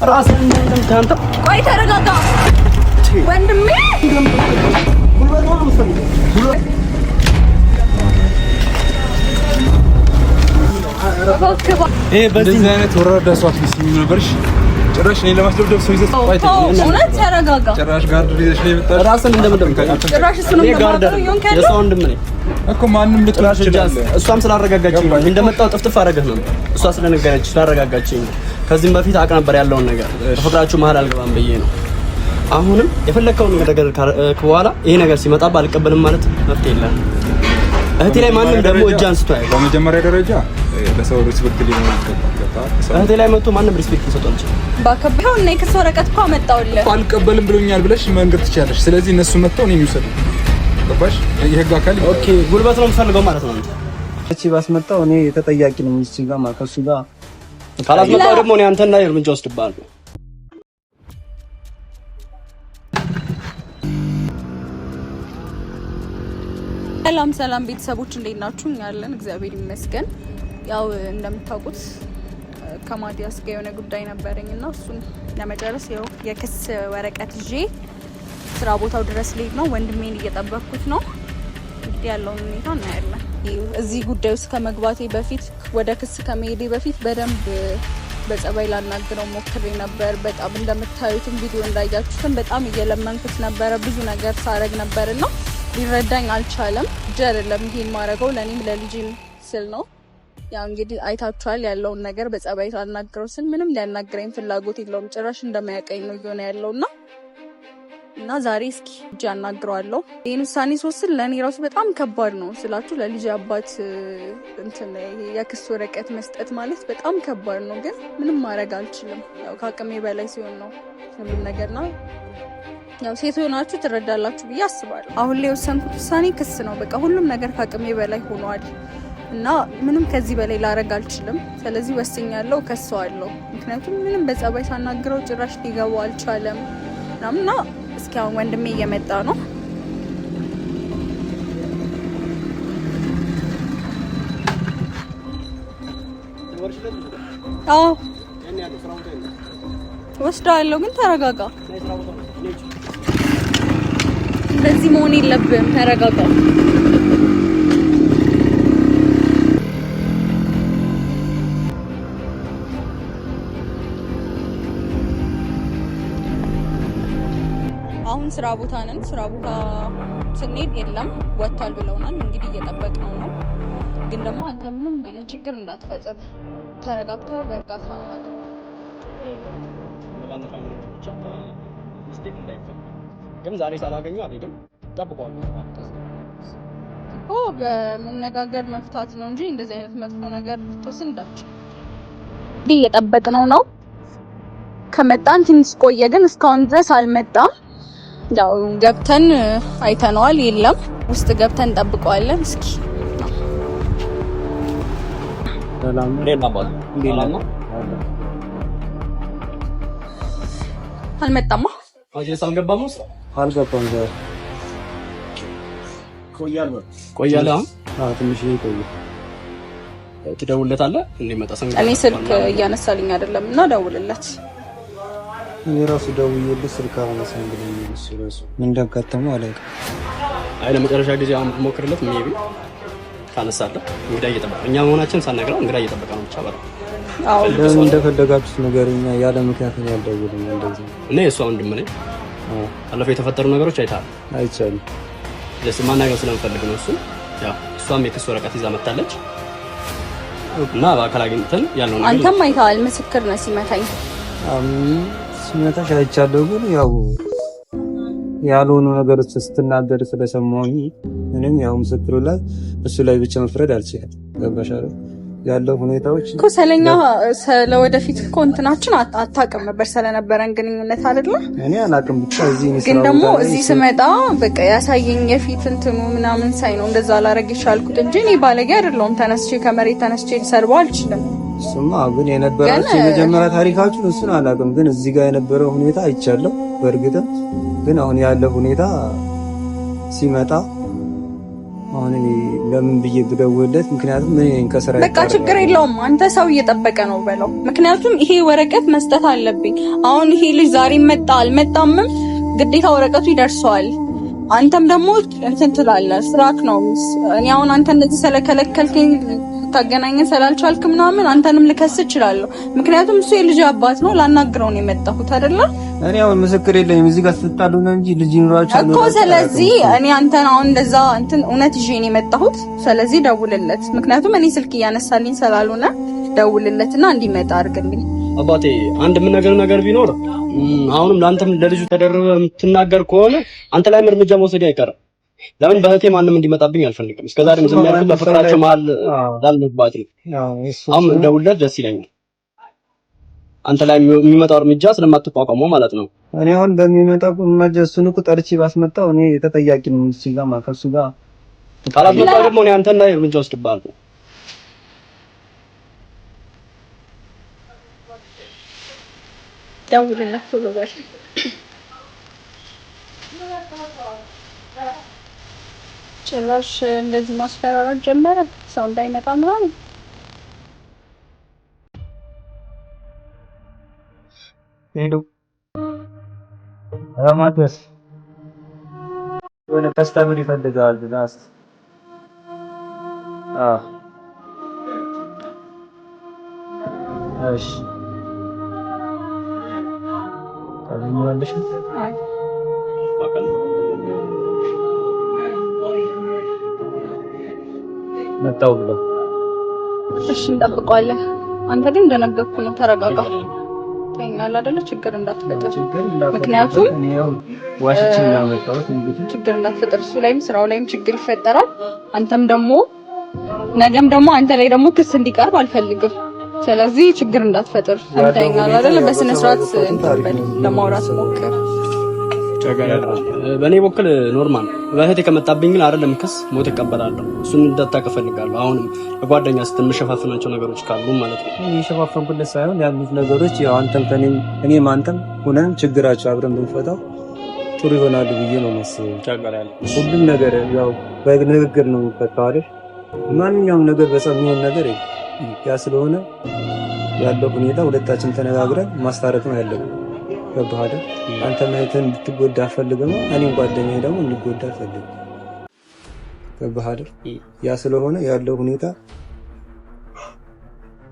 ራስን እንደምታንተ ቆይ ተረጋጋ ወንድሜ ጉልበት ነው የምትፈልገው በዚህ አይነት ወራዳ ሰው አትመስይም ነበርሽ። ጭራሽ እኔን ለማስደብደብ ሰው ይዘሽ እውነት ተረጋጋ። ጭራሽ ጋርድ ይዘሽ ነው የመጣሽ። ራስን ጭራሽ እሱንም ጋርድ የሰው ወንድም ነኝ እኮ ማንም ልጥላሽ ይችላል። እሷም ስላረጋጋችኝ እንደመጣው ጥፍጥፍ አደረገህ ነው። እሷ ስለነገረች ስላረጋጋችኝ ከዚህም በፊት አቅ ነበር ያለውን ነገር ፍቅራችሁ መሀል አልገባም ብዬ ነው። አሁንም የፈለከውን ነገር ከበኋላ ይሄ ነገር ሲመጣ ባልቀበልም ማለት መፍትሄ የለም። እህቴ ላይ ማንም ደግሞ እጅ አንስቶ አይደለም። በመጀመሪያ ደረጃ ለሰው ሪስፔክት ሊኖር ይገባል። እህቴ ላይ መጥቶ ማንም ሪስፔክት ሊሰጠው ይችላል። ባከበው እና የክስ ወረቀት እኮ አመጣውልህ አልቀበልም ብሎኛል ብለሽ መንገር ትችያለሽ። ስለዚህ እነሱ መጥተው ነው የሚወሰዱ። ገባሽ? የህግ አካል ኦኬ፣ ጉልበት ነው የምትፈልገው ማለት ነው። እቺ ባስመጣው እኔ ተጠያቂ ነው እዚህ ጋር ማከሱ ጋር ካላስመጣው ደግሞ እኔ አንተና እርምጃ ወስድብሃለሁ። ሰላም ቤተሰቦች እንዴት ናችሁ? ያለን እግዚአብሔር ይመስገን። ያው እንደምታውቁት ከማቲያስ ጋር የሆነ ጉዳይ ነበረኝና እሱን ለመጨረስ ያው የክስ ወረቀት ይዤ ስራ ቦታው ድረስ ልሄድ ነው። ወንድሜን እየጠበቅኩት ነው። እንግዲህ ያለውን ሁኔታ እናያለን። እዚህ ጉዳይ ውስጥ ከመግባቴ በፊት ወደ ክስ ከመሄዴ በፊት በደንብ በጸባይ ላናግረው ሞክሬ ነበር። በጣም እንደምታዩትም ቪዲዮ እንዳያችሁትም በጣም እየለመንኩት ነበረ። ብዙ ነገር ሳረግ ነበርና ሊረዳኝ አልቻለም። እጅ አይደለም ይሄን ማረገው ለኔም ለልጅም ስል ነው። ያው እንግዲህ አይታችኋል ያለውን ነገር በጸባይ ላናግረው ስል ምንም ሊያናግረኝ ፍላጎት የለውም። ጭራሽ እንደማያውቀኝ ነው እየሆነ ያለውና ዛሬ እስኪ እጅ አናግረዋለሁ። ይሄን ውሳኔ ስወስን ለኔ ራሱ በጣም ከባድ ነው ስላችሁ ለልጅ አባት እንትን የክስ ወረቀት መስጠት ማለት በጣም ከባድ ነው። ግን ምንም ማድረግ አልችልም። ያው ከአቅሜ በላይ ሲሆን ነው ሁሉም ነገርና ያው ሴት ሆናችሁ ትረዳላችሁ ብዬ አስባለሁ። አሁን ላይ የወሰንኩት ውሳኔ ክስ ነው። በቃ ሁሉም ነገር ከአቅሜ በላይ ሆኗል እና ምንም ከዚህ በላይ ላረግ አልችልም። ስለዚህ ወስኛለሁ፣ ከሰዋለሁ። ምክንያቱም ምንም በጸባይ ሳናግረው ጭራሽ ሊገባው አልቻለም እና እስኪ አሁን ወንድሜ እየመጣ ነው። አዎ ወስዳለሁ፣ ግን ተረጋጋ። እንደዚህ መሆን የለብህም። ተረጋጋ። አሁን ስራ ቦታ ነን። ስራ ቦታ ስንሄድ የለም ወጥቷል ብለውናል። እንግዲህ እየጠበቅነው ነው። ግን ደግሞ አንተ ምንም ችግር እንዳትፈጽም ተረጋግተህ በቃ ግን ዛሬ ሳላገኘው አልሄድም። ጠብቀዋለሁ። በመነጋገር መፍታት ነው እንጂ እንደዚህ አይነት መጥፎ ነገር ተወስን እንዳትችል። እንግዲህ እየጠበቅነው ነው። ከመጣን ትንሽ ቆየ፣ ግን እስካሁን ድረስ አልመጣም። ያው ገብተን አይተነዋል። የለም ውስጥ ገብተን እንጠብቀዋለን። እስኪ ሰላም ነው። አልመጣማ። አጀስ አልገባም ነው። አልገባም። ቆያለሁ። ትንሽ ይቆይ። ትደውልለታለህ እንዲመጣ ሰንጋ። እኔ ስልክ እያነሳልኝ አይደለም እና ደውልለት። እኔ ራሱ ደውዬልህ ስልክ አላነሳም ብለኝ እሱ ምን እንዳጋጠመው አላውቅም። አይ ለመጨረሻ ጊዜ አሁን ሞክርለት። ምን ይቢ ካነሳለህ እንግዳ እየጠበቀ እኛ መሆናችን ሳንነግረው እንግዳ እየጠበቀ ነው። ብቻ በቃ አዎ፣ ለምን እንደፈለጋችሁት ነገርኛ ያለ ምክንያት ነው ያልደውልኝ። እንደዚህ እኔ እሷ ወንድም ነኝ። አለፈው የተፈጠሩ ነገሮች አይታል አይቻልም። ለዚህ ማናገር ስለምፈልግ ነው። እሱ ያው እሷም የክስ ወረቀት ይዛ መጣለች እና በአካል አግኝተን ያለው ነገር አንተም አይተሃል። ምስክር ነህ ሲመታኝ ሲመታሽ አይቻለሁ። ግን ያው ያልሆኑ ነገሮች ስትናገር ስለሰማሁኝ ምንም ያው ምስክሩ ላይ እሱ ላይ ብቻ መፍረድ አልችልም። ገባሽ አይደል? ያለው ሁኔታዎች እኮ ስለኛ ስለወደፊት እኮ እንትናችን አታውቅም ነበር ስለነበረን ግንኙነት አይደለ? እኔ አላውቅም። ብቻ እዚህ ግን ደግሞ እዚህ ስመጣ በቃ ያሳየኝ የፊት እንትኑ ምናምን ሳይ ነው እንደዛ አላረግ ይቻልኩት እንጂ እኔ ባለጌ አይደለሁም። ተነስቼ ከመሬት ተነስቼ ልሰርበው አልችልም። እሱማ ግን የነበራችሁ የመጀመሪያ ታሪካችሁ እሱን አላውቅም። ግን እዚህ ጋር የነበረው ሁኔታ አይቻለሁ። በእርግጥም ግን አሁን ያለው ሁኔታ ሲመጣ አሁን እኔ ለምን ብዬ ብደውልለት ምክንያቱም ምን ከስራ በቃ ችግር የለውም አንተ ሰው እየጠበቀ ነው በለው። ምክንያቱም ይሄ ወረቀት መስጠት አለብኝ። አሁን ይሄ ልጅ ዛሬ መጣ አልመጣም ግዴታ ወረቀቱ ይደርሰዋል። አንተም ደግሞ እንትን ትላለህ ስራክ ነው። እኔ አሁን አንተ እንደዚህ ስለከለከልከኝ ታገናኘን ስላልቻልክ ምናምን አንተንም ልከስ እችላለሁ። ምክንያቱም እሱ የልጅ አባት ነው ላናግረው ነው የመጣሁት አይደለ? እኔ አሁን ምስክር የለኝም እዚህ ጋር ስትጣሉ ነው እንጂ ልጅ ይኖራችሁ እኮ። ስለዚህ እኔ አንተን አሁን እንደዛ እንትን እውነት ይዤ ነው የመጣሁት። ስለዚህ ደውልለት። ምክንያቱም እኔ ስልክ እያነሳልኝ ስላልሆነ ደውልለትና እንዲመጣ አድርግልኝ። አባቴ አንድ የምነግርህ ነገር ቢኖር አሁንም ለአንተም ለልጁ ተደርበህ የምትናገር ከሆነ አንተ ላይ እርምጃ መውሰድ አይቀርም። ለምን በህቴ ማንም እንዲመጣብኝ አልፈልግም። እስከዛሬም ዝም ያልኩት በፍቅራቸው መሀል ላልመግባት ነው። አሁን ደውልለት ደስ ይለኛል። አንተ ላይ የሚመጣው እርምጃ ስለማትቋቋመው ማለት ነው። እኔ አሁን በሚመጣው እርምጃ እሱን እኮ ጠርቼ ባስመጣው እኔ ተጠያቂ ነው። እሱ ጋር ማከሱ ጋር ካላስመጣ ደግሞ እኔ አንተን ላይ እርምጃ ወስድብሃለሁ። ደውልለት ቶሎ በል። ጭራሽ እንደዚህ ማስፈራራት ጀመረ። ሰው እንዳይመጣ ምናምን ሄዱ አማተስ ወደ ከስተመር ይፈልጋል ዳስ እሺ ታገኛለሽ? አይ መጣው ብሎ እሺ እንጠብቀዋለን። አንተ ግን እንደነገርኩ ነው፣ ተረጋጋ። ተኛል አይደለ? ችግር እንዳትፈጠር። ምክንያቱም ዋሽችን ያመጣው እንግዲህ ችግር እንዳትፈጠር፣ እሱ ላይም ስራው ላይም ችግር ይፈጠራል። አንተም ደግሞ ነገም ደግሞ አንተ ላይ ደግሞ ክስ እንዲቀርብ አልፈልግም። ስለዚህ ችግር እንዳትፈጠር ተኛል አይደለ? በስነ ስርዓት ለማውራት ሞክር። በእኔ በኩል ኖርማል በህቴ ከመጣብኝ ግን አይደለም ክስ ሞት እቀበላለሁ። እሱን እንዳታውቅ እፈልጋለሁ። አሁንም ለጓደኛ ስትል የምሸፋፍናቸው ነገሮች ካሉ ማለት ነው። እኔ የሸፋፈንኩለት ሳይሆን ያሉት ነገሮች ያው አንተም እኔም አንተም ሆነን ችግራቸው አብረን ብንፈታው ጥሩ ይሆናሉ ብዬ ነው የማስበው። ሁሉም ነገር ያው በንግግር ነው የሚፈታው አይደል? ማንኛውም ነገር በጸብ የሚሆን ነገር ያ ስለሆነ ያለው ሁኔታ ሁለታችን ተነጋግረን ማስታረቅ ነው ያለብን። ገባህ አይደል? አንተ ማየትን እንድትጎዳ አልፈልግም፣ እኔም ጓደኛዬ ደግሞ እንድትጎዳ አልፈልግም። ገባህ አይደል? ያ ስለሆነ ያለው ሁኔታ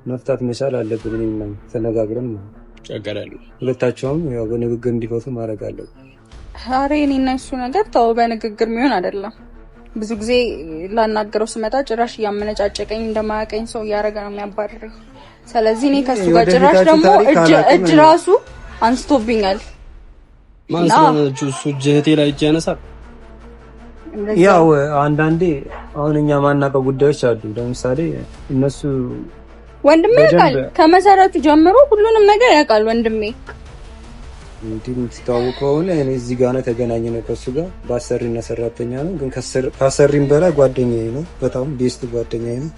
መፍታት መቻል አለብን። እኔም ተነጋግረን ነው ጨገራለሁ። ሁለታቸውም ያው በንግግር እንዲፈቱ ማድረግ አለብን። ኧረ እኔና እሱ ነገር ተው፣ በንግግር የሚሆን አይደለም። ብዙ ጊዜ ላናገረው ስመጣ ጭራሽ እያመነጫጨቀኝ እንደማያቀኝ ሰው እያደረገ ነው የሚያባርረኝ። ስለዚህ እኔ ከሱ ጋር ጭራሽ ደግሞ እጅ ራሱ አንስቶብኛል። ማንሰለጁ ሱጀቴ ላይ እጅ ያነሳል። ያው አንዳንዴ አሁን እኛ ማናውቀው ጉዳዮች አሉ። ለምሳሌ እነሱ ወንድሜ ያውቃል፣ ከመሰረቱ ጀምሮ ሁሉንም ነገር ያውቃል ወንድሜ። እንዴት ትታወቁ ከሆነ እኔ እዚህ ጋር ነው የተገናኘነው ከሱ ጋር በአሰሪና ሰራተኛ ነው። ግን ከአሰሪም በላይ ጓደኛዬ ነው። በጣም ቤስት ጓደኛዬ ነው።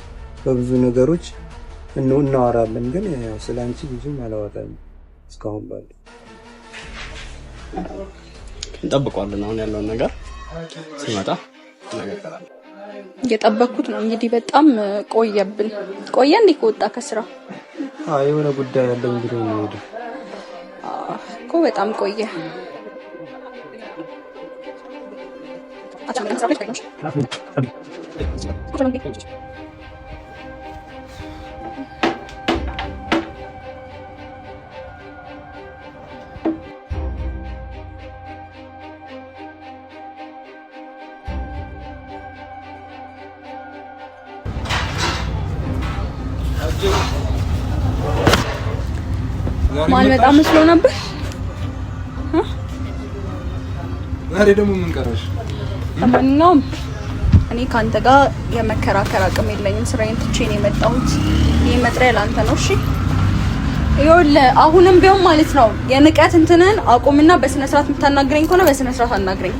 በብዙ ነገሮች እናወራለን። ግን ያው ስላንቺ ብዙም አላወራም እስካሁን ባለ እንጠብቀዋለን። አሁን ያለውን ነገር ሲመጣ እናገራለን። እየጠበኩት ነው እንግዲህ። በጣም ቆየብን። ቆየ እንዴ ከወጣ ከስራ? የሆነ ጉዳይ ያለው እንግዲህ ነው ሄደ እኮ በጣም ቆየ። ማልመጣ መስሎ ነበር። ዛሬ ደግሞ ምን ቀረሽ? ለማንኛውም እኔ ካንተ ጋር የመከራከር አቅም የለኝም። ስራዬን ትቼ ነው የመጣሁት። ይሄ መጥሪያ ላንተ ነው። እሺ ይኸውልህ፣ አሁንም ቢሆን ማለት ነው የንቀት እንትንን አቁምና በስነ ስርዓት የምታናግረኝ ከሆነ በስነ ስርዓት አናግረኝ።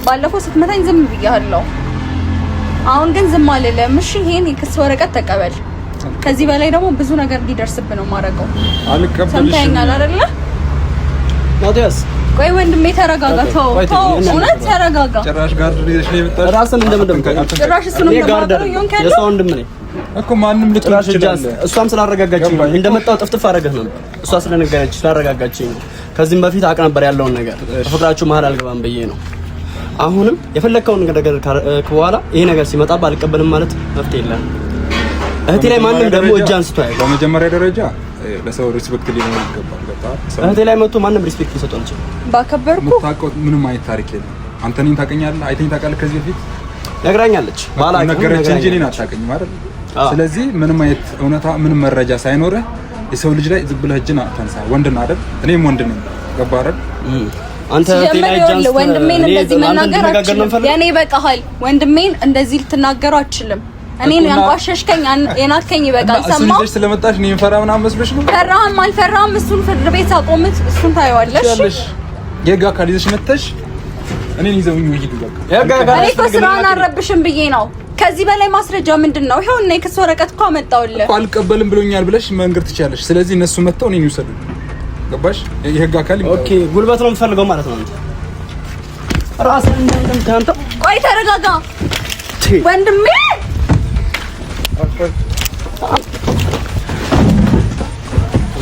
ባለፈው ስትመታኝ ዝም ብያለሁ። አሁን ግን ዝም አልልም። እሺ ይሄን የክስ ወረቀት ተቀበል። ከዚህ በላይ ደግሞ ብዙ ነገር እንዲደርስብህ ነው ማረገው። አልቀበልሽም። ሰምተኸኛል አይደለ? ማቲያስ ቆይ ወንድሜ ተረጋጋ። ተው እውነት ተረጋጋ። ጭራሽ ጋርድ ልጅ ነው የመጣው። ራስን ጭራሽ እሱንም እንደማውቀው ይሆንካል የሰው ወንድም ነኝ እኮ ማንም ልትራሽ ይችላል። እሷም ስላረጋጋችኝ እንደመጣው ጥፍጥፍ አረጋህ ነው። እሷ ስለነገረች ስላረጋጋችኝ ከዚህም በፊት አቅ ነበር ያለውን ነገር ፍቅራችሁ መሀል አልገባም ብዬ ነው። አሁንም የፈለከውን ነገር ከበኋላ ይሄ ነገር ሲመጣ አልቀበልም ማለት መፍትሄ የለም። እህቴ ላይ ማንም ደግሞ እጅ አንስቶ አይደል። በመጀመሪያ ደረጃ ለሰው ሪስፔክት ሊኖር ይገባል። እህቴ ላይ መጥቶ ማንም ሪስፔክት ሊሰጠው አልችልም። ባከበርኩ ታውቀው ምንም አይነት ታሪክ የለም። አንተ እኔን ታውቀኛለህ፣ አይተኸኝ ታውቃለህ። ከዚህ በፊት ነግራኛለች ባላ ነገረች እንጂ እኔን አታውቀኝም አይደል? ስለዚህ ምንም አይነት እውነታ ምንም መረጃ ሳይኖርህ የሰው ልጅ ላይ ዝም ብለህ እጅን አታንሳ። ወንድ ነህ አይደል? እኔም ወንድ ነኝ። ገባህ አይደል? አንተ ወንድሜን እንደዚህ መናገር አትችልም። የኔ በቃሃል። ወንድሜን እንደዚህ ልትናገረው አትችልም። እኔን ያንቋሸሽከኝ የናከኝ ይበቃል። ሰማው ልጅ ስለመጣሽ እኔን ፈራ ምናምን መስሎሽ ነው? ፈራህም አልፈራህም እሱን ፍርድ ቤት አቆምት። እሱን ታየዋለሽ። የጋ አካል ይዘሽ መጥተሽ እኔን ይዘውኝ ይሄዱ በቃ። እኔ እኮ ስራህን አልረብሽም ብዬ ነው። ከዚህ በላይ ማስረጃ ምንድን ነው? ይኸው እና የክስ ወረቀት እኮ አመጣሁልህ። አልቀበልም ብሎኛል ብለሽ መንገር ትችያለሽ። ስለዚህ እነሱ መጥተው እኔን ይውሰዱ። ገባሽ? የህግ አካል ኦኬ። ጉልበት ነው የምትፈልገው ማለት ነው አንተ ራስህን እንደምታንተው። ቆይ ተረጋጋ ወንድሜ።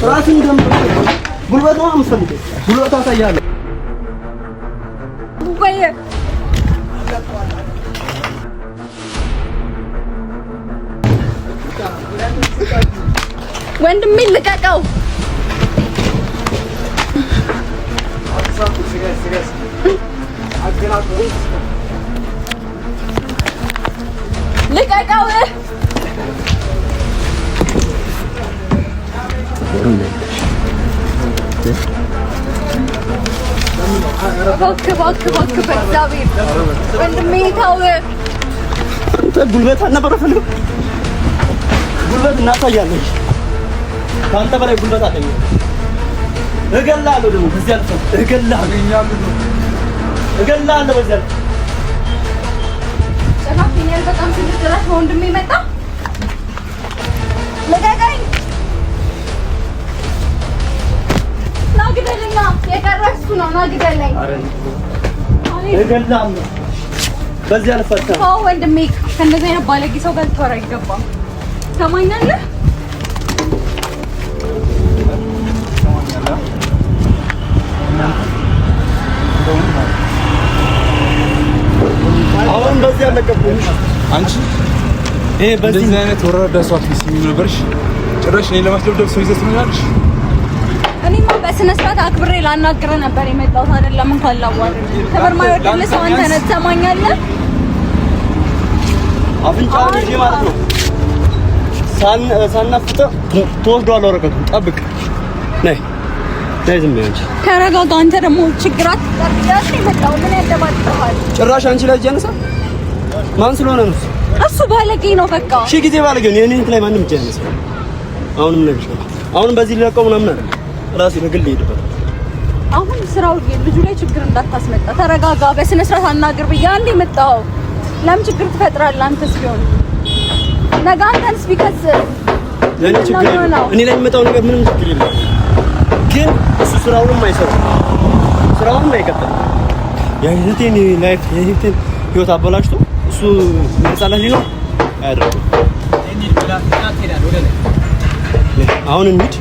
ራስህን እንደምታንተው ጉልበት ነው የምትፈልገው። ጉልበት አሳያለሁ። ቆይ ወንድሜ ልቀቀው። ልቀቀው። እባክህ በእግዚአብሔር ወንድሜ ተው። አንተ ጉልበት አልነበረ ፈልገው ጉልበት እናሳያለሽ። ካንተ በላይ ጉልበት አለኝ። እገላለሁ ደግሞ በዚህ አልፈ እገላለሁ በዚህ አልፈ ጨካኝ በጣም ስለደረሰ ወንድሜ መጣ። ልቀቀኝ። ና ግደለኝ። የቀረህ እሱ ነው። ና ግደለኝ። እገላለሁ በዚህ አልፈ ተው ወንድሜ። ከእንደዚህ አይነት ባለጌ ሰው ጋር ልታወራ አይገባም። ሰማኛለህ? አሁን በዚህ ያለቀብሽ አንቺ ይሄ በዚህ አይነት ወራዳ ሰው አትመስል ነበርሽ። ጭራሽ እኔን ለማስደብደብ ሰው ይዘሽ ትመጣለሽ። እኔማ በስነ ስርዓት አክብሬ ላናግርህ ነበር የመጣሁት አይደለም። እንኳን ላዋርድ ክብር ማይወድልህ ሰው አንተ ነህ። ትሰማኛለህ? አፍንጫ ልጅ ማለት ነው። ሳናፍጠ ትወስደዋለህ ወረቀቱን። ጠብቅ። ነይ ዝም ብለሽ ተረጋጋ። አንተ ደግሞ ችግራት ጠብቂያለሽ የመጣው ምን ያደባጥፋል? ጭራሽ አንቺ ላይ ጃነሳ ማን ስለሆነ ነው? እሱ ባለጌ ነው። በቃ እሺ ጊዜ ባለጌ ነው። የኔ ላይ ማንም ጃነሳ አሁንም ነግሽ አሁንም በዚህ ሊለቀው ምናምን አይደል። ራሴ በግል ሄድበት። አሁን ስራው ልጁ ላይ ችግር እንዳታስመጣ ተረጋጋ። በስነ ስርዓት አናግር ብዬ አንዴ መጣው። ለምን ችግር ትፈጥራለህ? አንተስ ቢሆን ነገ አንተንስ ቢከስ ለኔ ችግር የለም። እኔ ላይ የሚመጣው ነገር ምንም ችግር የለም። ግን እሱ ስራውንም አይሰራም፣ ስራውንም አይቀጥልም። የእህቴን ላይፍ የእህቴን ህይወት አበላሽቶ እሱ መጻለህ ነው አያደርግም። አሁን እንሂድ፣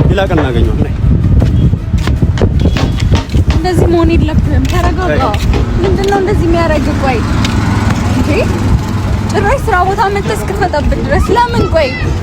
ሌላ ቀን እናገኘዋለን። እንደዚህ መሆን የለብህም። ተረጋጋ። ምንድነው እንደዚህ የሚያደርግ? ቆይ እንዴ ጭራሽ ስራ ቦታ መተህ እስክትመጣብን ድረስ ለምን? ቆይ